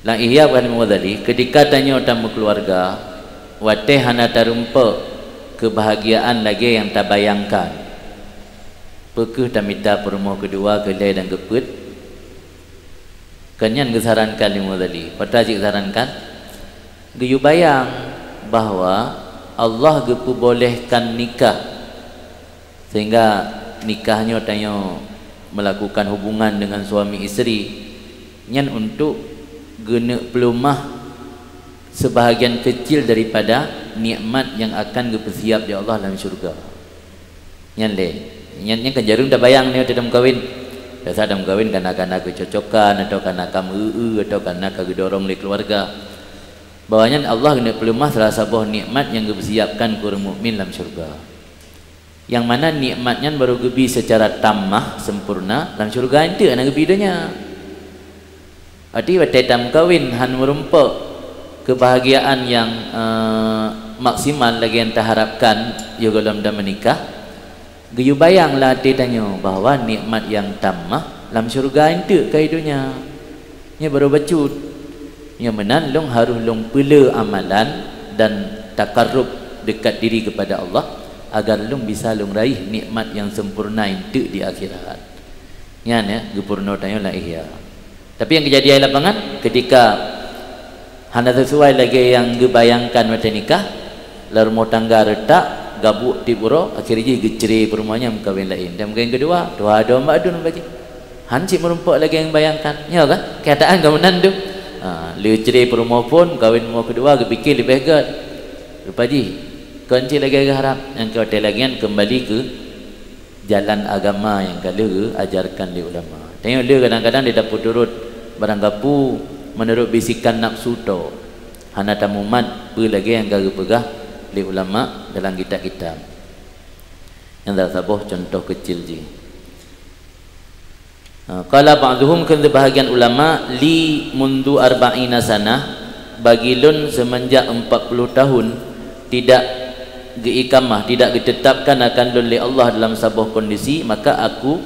Lang ihya bukan lima tadi, ketika tanya tamu keluarga, wateh hana tarumpa kebahagiaan lagi yang tak bayangkan. Pekeh tak minta perumah kedua, kelai dan keput. Kenyan kesarankan lima tadi. Pada cik sarankan, geyu bayang bahawa Allah bolehkan nikah, sehingga nikahnya tanya melakukan hubungan dengan suami isteri nyan untuk guna pelumah sebahagian kecil daripada nikmat yang akan bersiap di Allah dalam syurga. Nyan le nyan kan jarum dah bayang ni dalam kahwin. Biasa dalam kahwin karena kecocokan atau karena kamu atau karena kegedorong oleh keluarga. Bahawanya Allah guna pelumah salah sebuah nikmat yang bersiapkan kurang mukmin dalam syurga. Yang mana nikmatnya baru gebi secara tammah sempurna dalam syurga itu anak gebi dunia. Arti waktu dalam kahwin han merumpak kebahagiaan yang maksimal lagi yang terharapkan juga dalam menikah. Geyu bayanglah arti tanya bahawa nikmat yang tammah dalam syurga itu kaidunya. Nya baru bacut. Nya menan long harus long pela amalan dan takarrub dekat diri kepada Allah agar long bisa long raih nikmat yang sempurna itu di akhirat. Nyan ya, gepurno tanya lah ihya. Tapi yang kejadian lapangan ketika hana sesuai lagi yang gebayangkan macam nikah, lar rumah tangga retak, gabuk tiburo, akhirnya geceri perumahnya mengkawin lain. Dan yang kedua, dua ada mbak adun bagi. Hansip merumpak lagi yang bayangkan. Ya kan? Keadaan kemudian tu. Dia cerai perumah pun, kawin rumah kedua, kepikir lebih baik. Lupa ji. Kunci lagi harap yang kau telagian kembali ke jalan agama yang kalau ajarkan di ulama. Tengok dia kadang-kadang dia dapat turut barang gapu menurut bisikan nafsu tu. Hana tamumat pu lagi yang kau pegah di ulama dalam kitab-kitab. Yang dah sabuh contoh kecil je. Qala ba'dhum kan bahagian ulama li mundu arba'ina sanah bagi lun semenjak 40 tahun tidak diikamah, tidak ditetapkan akan oleh Allah dalam sebuah kondisi, maka aku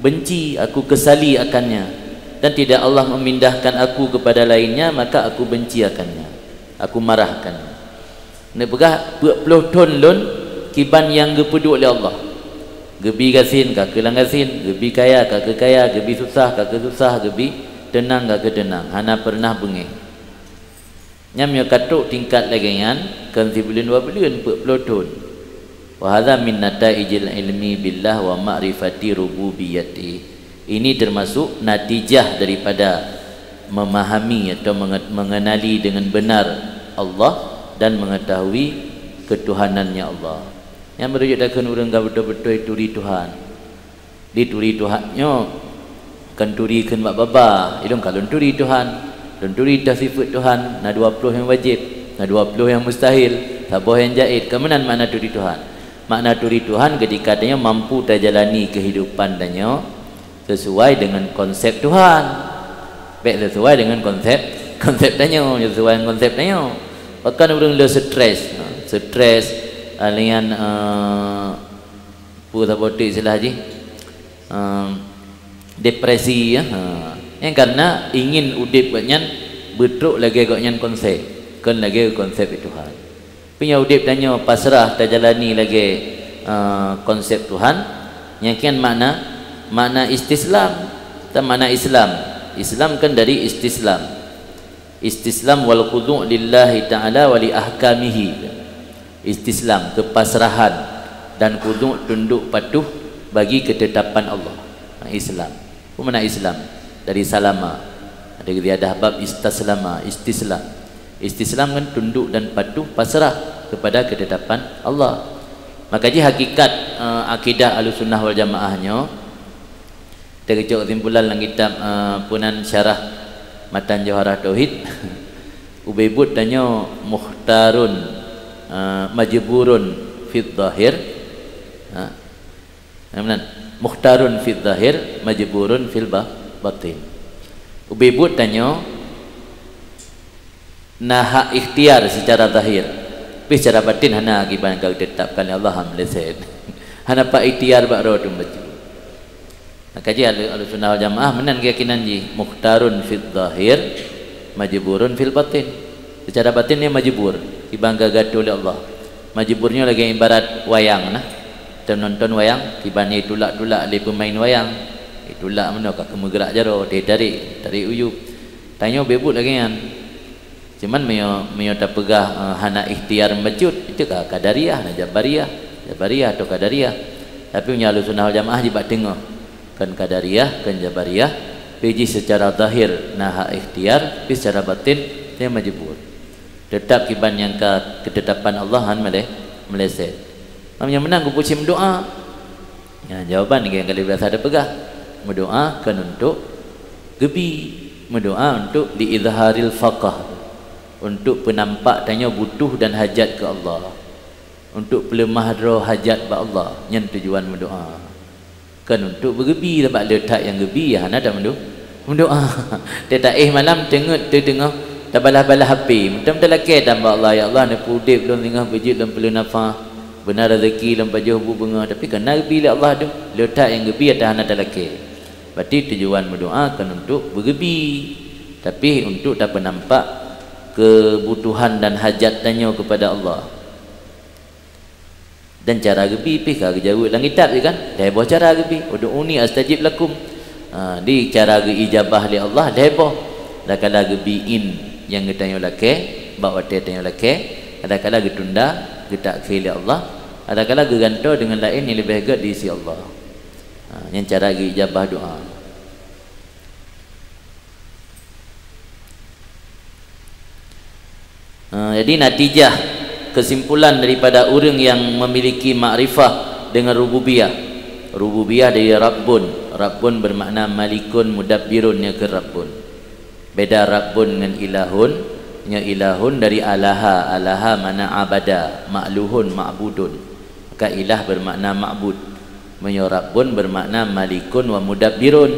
benci, aku kesali akannya, dan tidak Allah memindahkan aku kepada lainnya, maka aku benci akannya, aku marahkannya. Ini pegah 20 tahun lun kiban yang gepedu oleh Allah. Gebi gasin kak kelang gasin, gebi kaya kak kaya, gebi susah kak susah, gebi tenang kak tenang. Hana pernah bengih. Nyamnya katuk tingkat lagi kan kanti bulan 2 bulan 40 tahun. Wa hadza min nataijil ilmi billah wa ma'rifati rububiyyati. Ini termasuk natijah daripada memahami atau mengenali dengan benar Allah dan mengetahui ketuhanannya Allah. Yang merujukkan orang betul-betul turi Tuhan. Dituri Tuhannya kan turikan mak baba. Ilung kalau turi Tuhan dan turi dah sifat Tuhan, na 20 yang wajib, na 20 yang mustahil, sabah yang jaid. Kemudian makna turi Tuhan? Makna turi Tuhan ketika dia mampu terjalani kehidupan danya sesuai dengan konsep Tuhan. Baik sesuai dengan konsep danya, sesuai dengan konsep danya. Bahkan orang le stres alian puasa botik istilah haji depresi ya. Yang karena ingin udip banyak betul lagi agaknya konsep kan lagi konsep Tuhan. Punya udip tanya pasrah terjalani lagi konsep Tuhan. Yang kian makna istislam atau makna Islam kan dari istislam wal khudu' lillahi ta'ala wa li ahkamihi. Istislam kepasrahan dan khudu' tunduk patuh bagi ketetapan Allah. Islam. Apa makna Islam? Dari salama. Ada dia bab istislam. Istislam kan tunduk dan patuh pasrah kepada ketetapan Allah. Maka ji hakikat akidah Ahlussunnah wal Jamaahnya terkejut kesimpulan dalam kitab punan syarah matan Jawharah Tauhid. Ubaybud tanya mukhtarun majburun fid dhahir. Mukhtarun fid dhahir majburun fil batin. Ubaybud tanya nah ikhtiar secara zahir, tapi secara batin hana akibat kau tetapkan Allah hamleset. Hana pak ikhtiar bak roh tumbacu. Maka ji Ahlussunnah wal Jamaah menan keyakinan ji mukhtarun fid dhahir majburun fil batin. Secara batin dia majbur, dibangga gaduh oleh Allah. Majburnya lagi ibarat wayang nah. Kita nonton wayang, kibani tulak-tulak oleh pemain wayang. Tulak mana kat kemegerak jaro, dia tarik uyup. Tanya bebut lagi kan. Cuman meyo tak pegah hana ikhtiar membacut itu Qadariyah, Jabariyah atau Qadariyah. Tapi punya Ahlussunnah wal Jamaah jibat tengok kan Qadariyah kan Jabariyah piji secara zahir nah ikhtiar, tapi secara batin dia majbur. Tetap kiban yang ketetapan Allah han meleset. Namanya menang ku pusim doa. Ya, jawaban yang kali biasa ada pegah. Berdoa kan untuk gebi, berdoa untuk diizharil faqah, untuk penampak tanya butuh dan hajat ke Allah, untuk pelemah roh hajat ba Allah, yang tujuan berdoa kan untuk bergebi dapat letak yang gebi ya hana tak mendoa. Dia tak malam tengok tak balah-balah HP betul-betul laki tambah Allah ya Allah nak pudip belum tengah bejit dalam perlu nafas benar rezeki dalam pajuh bunga, tapi kena bila Allah tu letak yang gebi atas hana tak laki. Berarti tujuan berdoa kan untuk bergebi, tapi untuk dapat nampak kebutuhan dan hajat tanya kepada Allah. Dan cara gebi pihak jauh dalam kitab je kan, leboh cara gebi ud'uni astajib lakum. Di cara ge ijabah li Allah leboh dah kala gebiin yang getanya laki bawa dia tanya laki, ada kala getunda getak ke Allah, ada kala geganto dengan lain yang lebih hebat di sisi Allah. Yang cara ge ijabah doa. Jadi natijah kesimpulan daripada orang yang memiliki makrifah dengan rububiyah. Rububiyah dari Rabbun. Rabbun bermakna malikun mudabbirun ya ke Rabbun. Beda Rabbun dengan ilahun. Nya ilahun dari alaha. Alaha mana abada, ma'luhun ma'budun. Maka ilah bermakna ma'bud. Nya Rabbun bermakna malikun wa mudabbirun.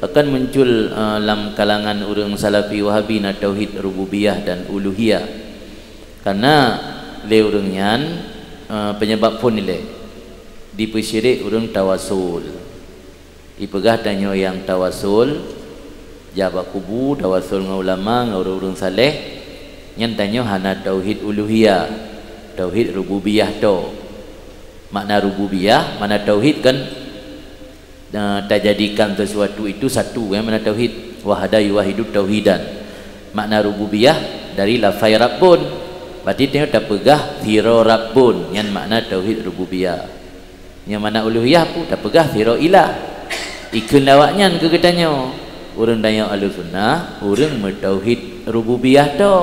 Akan muncul dalam kalangan orang Salafi Wahabi na tauhid rububiyah dan uluhiyah. Karena le urangnya penyebab pun nilai dipersyirik urang tawasul. Ipegah tanya yang tawasul jabak kubu tawasul dengan ulama dengan urang saleh yang tanya hana tauhid uluhiyah, tauhid rububiyah tu. Makna rububiyah, mana tauhid kan tak jadikan sesuatu itu satu, yang mana tauhid wahada yuwahidu tauhidan. Makna rububiyah dari lafai rabbun, berarti dia tak pegah thiro rabbun, yang makna tauhid rububiyah. Yang mana uluhiyah pun tak pegah thiro ilah. Ikun lawaknya ke katanya orang daya Ahlussunnah orang bertauhid rububiyah tu.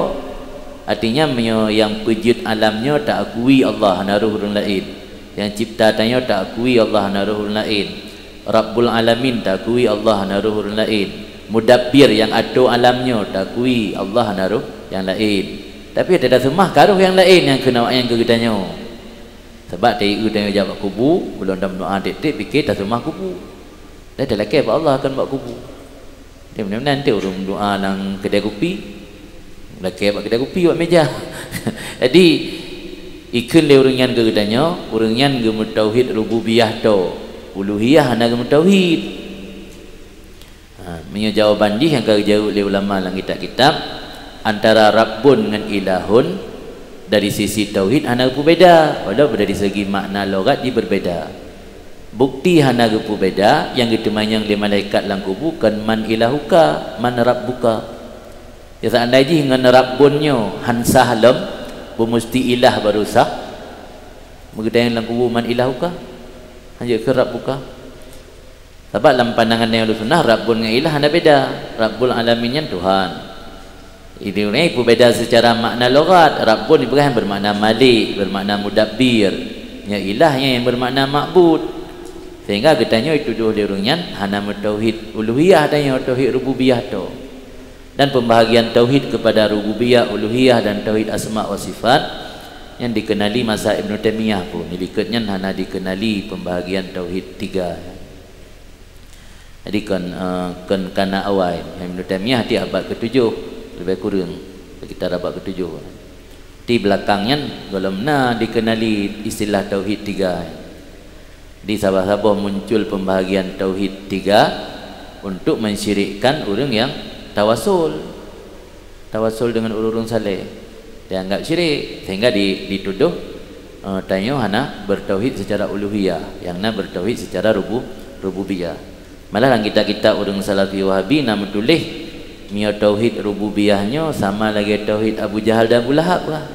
Artinya yang pejut alamnya tak akui Allah naruh orang lain, yang cipta tanya tak akui Allah naruh orang lain, Rabbul Alamin tak akui Allah naruh orang lain, Mudabbir yang atur alamnya tak akui Allah naruh yang lain. Tapi ada semah karuh yang lain yang kena yang kegetanya. Sebab dia tanya jawab kubu, belum dah doa titik fikir tak semah kubu. Dah dah laki Allah akan buat kubu. Dia benar-benar nanti orang doa nang kedai kopi. Laki buat kedai kopi buat meja. Jadi ikun le orang yang kegetanya, orang yang gemutauhid rububiyah tu. Uluhiyah hana gemutauhid. Punya jawaban dia yang jauh oleh ulama dalam kitab-kitab antara Rabbun dengan ilahun dari sisi tauhid hana berbeza, walaupun dari segi makna logat dia berbeza. Bukti hana berbeza yang ditemanya oleh malaikat dalam kubur kan man ilahuka man rabbuka. Ya seandainya dengan Rabbunnya hansah lam bermusti ilah baru sah. Menggedai dalam kubur man ilahuka hanya ke rabbuka. Sebab dalam pandangan yang Ahlussunnah Rabbun dengan ilah ada beda. Rabbul Alamin yang Tuhan. Ini berbeza secara makna logat. Rabbun bukan bermakna malik, bermakna mudabbir. Yang ilahnya yang bermakna ma'bud. Sehingga katanya itu dua orangnya hana tauhid uluhiyah dan yang tauhid rububiyah tu. Dan pembahagian tauhid kepada rububiyah, uluhiyah dan tauhid asma wa sifat yang dikenali masa Ibn Taimiyah pun. Berikutnya hana dikenali pembahagian tauhid tiga. Jadi kana awal Ibn Taimiyah di abad ke-7 lebih kurang kita abad ke-7. Di belakangnya belum dikenali istilah tauhid tiga. Di sabah-sabah muncul pembahagian tauhid tiga untuk mensyirikkan orang yang tawasul dengan urung saleh. Dianggap syirik sehingga dituduh tanya hana bertauhid secara uluhiyah, yang bertauhid secara rububiyah. Malah dalam kitab-kitab orang Salafi Wahabi nama tulis mio tauhid rububiyahnya sama lagi tauhid Abu Jahal dan Abu Lahab lah.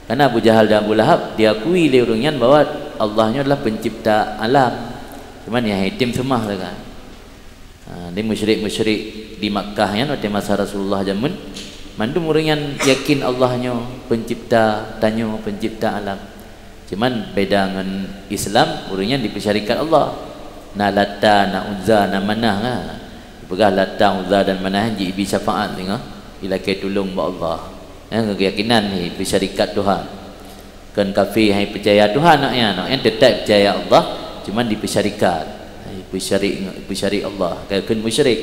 Karena Abu Jahal dan Abu Lahab diakui oleh orangnya bahwa Allahnya adalah pencipta alam. Cuman yang hitim semua kan. Di musyrik-musyrik di Makkah ya pada masa Rasulullah zaman mandum orang yang yakin Allahnya pencipta tanyo, pencipta alam. Cuman beda dengan Islam, orangnya dipersyarikat Allah. Na Lata, na Uzza, na Manah lah. Pegah Lata, Uzza dan Manah ji bi syafaat tengah ilakai tolong ba Allah. Keyakinan ni persyarikat Tuhan. Kan kafir hai percaya Tuhan nak yang tetap percaya Allah, cuman dipersyarikat. Persyarik Allah, kan musyrik.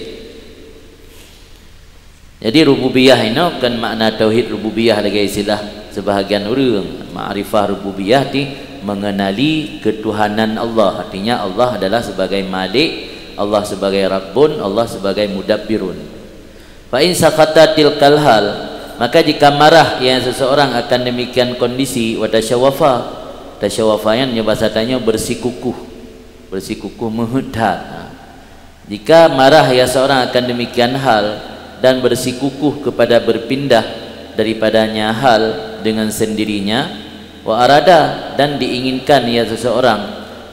Jadi rububiyah ini kan makna tauhid rububiyah lagi istilah sebahagian orang. Ma'rifah rububiyah di mengenali ketuhanan Allah. Artinya Allah adalah sebagai Malik, Allah sebagai Rabbun, Allah sebagai Mudabbirun. Fa in sakata tilkal hal, maka jika marah yang seseorang akan demikian kondisi, wa tasyawafa yang bahasa tanya bersikukuh menghudhat. Jika marah ya seorang akan demikian hal dan bersikukuh kepada berpindah daripadanya hal dengan sendirinya, wa arada dan diinginkan ya seseorang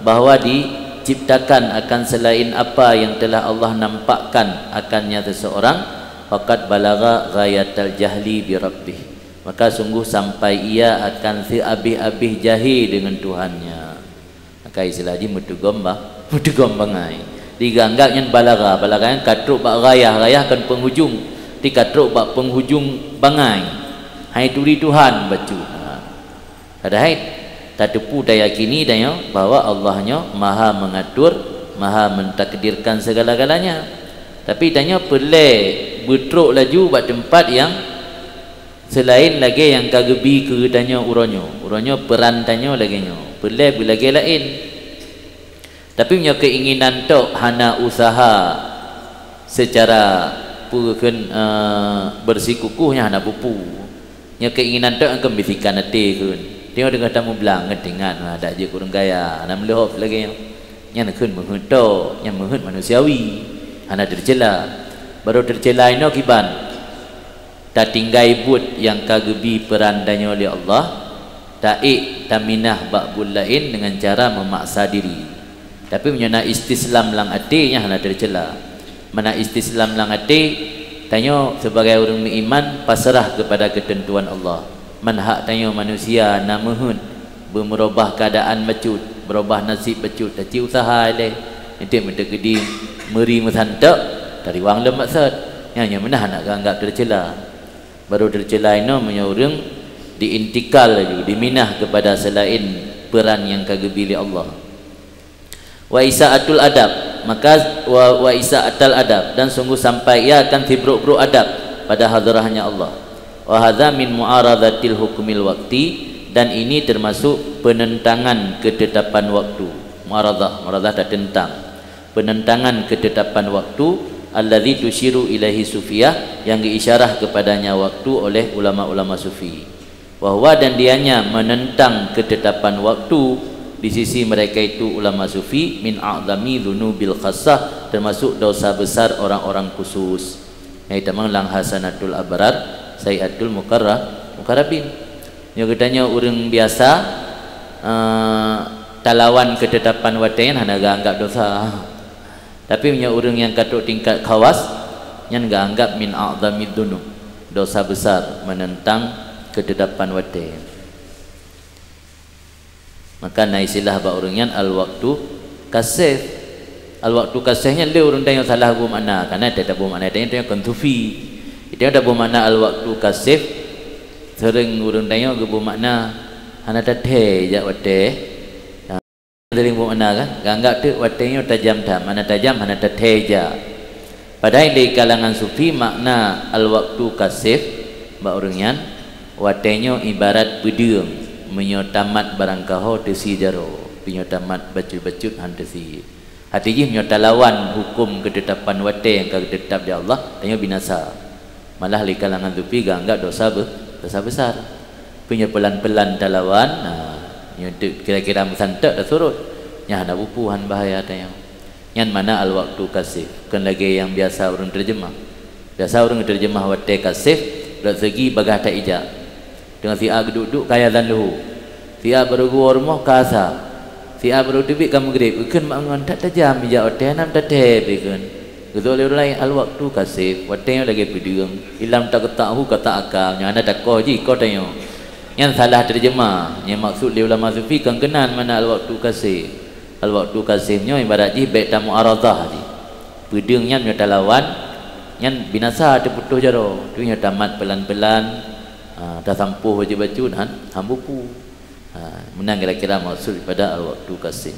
bahwa diciptakan akan selain apa yang telah Allah nampakkan akannya seseorang, faqad balagha ghayatal jahli bi rabbih, maka sungguh sampai ia akan seabih-abih jahil dengan Tuhannya. Maka istilah ji mutu gombang ai diganggap yang balagha yang katruk bak gayah kan penghujung di katruk bak penghujung bangai hai turi Tuhan bacu ada hai tak tepu dah yakini daya bahwa Allahnya maha mengatur, maha mentakdirkan segala-galanya. Tapi tanya pelik betruk laju buat tempat yang selain lagi yang kagebi ke tanya uranyo peran tanya lagi nya pelik lagi lain. Tapi punya keinginan tok hana usaha secara bersikukuhnya hana pupu. Nya keinginan tok angkem bisikan hati kun. Tengok dengar tamu belang ngetingan ada je kurang gaya. Hana melihop lagi nya kun menghut tok, nya menghut manusiawi. Hana tercela. Baru tercela ino kiban. Tak tinggai but yang kagebi perandanya oleh Allah. Taik taminah ba'bul lain dengan cara memaksa diri. Tapi menyana istislam lang hatinya hana tercela. Mana istislam lang hati tanya sebagai orang beriman pasrah kepada ketentuan Allah. Manhak tanya manusia namahun bermerubah keadaan bacut, berubah nasib bacut, tapi usaha le. Nanti menda gedi meri mesantak dari wang lem maksud. Nya mana nak anggap tercela. Baru tercela ino punya orang diintikal lagi, diminah kepada selain peran yang kagebili Allah. Wa isa'atul adab, maka wa isa'atul adab, dan sungguh sampai ia akan tibruk-bruk adab pada hadrahnya Allah. Wa hadza min mu'aradatil hukmil waqti, dan ini termasuk penentangan ketetapan waktu. Mu'aradah tak tentang, penentangan ketetapan waktu alladzi tusyiru ilaihi sufiyah, yang diisyarah kepadanya waktu oleh ulama-ulama sufi. Wahwa, dan dianya menentang ketetapan waktu di sisi mereka itu ulama sufi min a'zami dzunubil khassah, termasuk dosa besar orang-orang khusus. Yaitu mang hasanatul abrar sayiatul mukarrabin. Yang katanya orang biasa talawan ketetapan watayan hana anggap dosa. Tapi punya orang yang katuk tingkat khawas yang enggak anggap min a'zami dzunub, dosa besar menentang ketetapan watayan. Maka na istilah ba orangnya al-waktu kasih. Al-waktu kasihnya le orang tanya salah bu makna, karena tidak bu makna tanya kontufi. Itu ada bu makna al-waktu kasih. Sering orang tanya ke bu makna hana tathe ja wate. Sering bu makna kan, anggap tu watenya tajam dah, mana tajam hana tathe ja. Padahal di kalangan sufi makna al-waktu kasih ba orangnya watenya ibarat bedung menyotamat barang kaho tesi jaro, penyotamat bacut-bacut hantesi. Hati je menyotalawan hukum ketetapan wate yang ketetap di Allah tanya binasa. Malah di kalangan sufi anggap dosa besar. Punya pelan-pelan talawan, kira-kira mesantak dah surut. Nya ada bupuhan bahaya tanya. Yang mana al-waktu kasih, bukan lagi yang biasa orang terjemah. dah saurang terjemah waktu kasih dari segi bagah tak ijak dengan si A duduk kaya dan luhu si A baru gua rumah kasa si A baru dibik kamu grip ikan mangan tak tajam ijak waktu enam tak teh ikan betul lain al waktu kasih waktu yang lagi pedang ilam tak ketahu kata akal yang ada tak kau je kau tanya yang salah terjemah yang maksud dia ulama sufi kan kenan mana al waktu kasih al waktu kasihnya ibarat je baik tamu aradah je pedangnya nyata lawan yang binasa terputus jaro tu nya tamat pelan-pelan dah sampuh baca-baca dan hambupu menang kira-kira maksud pada al waktu kasih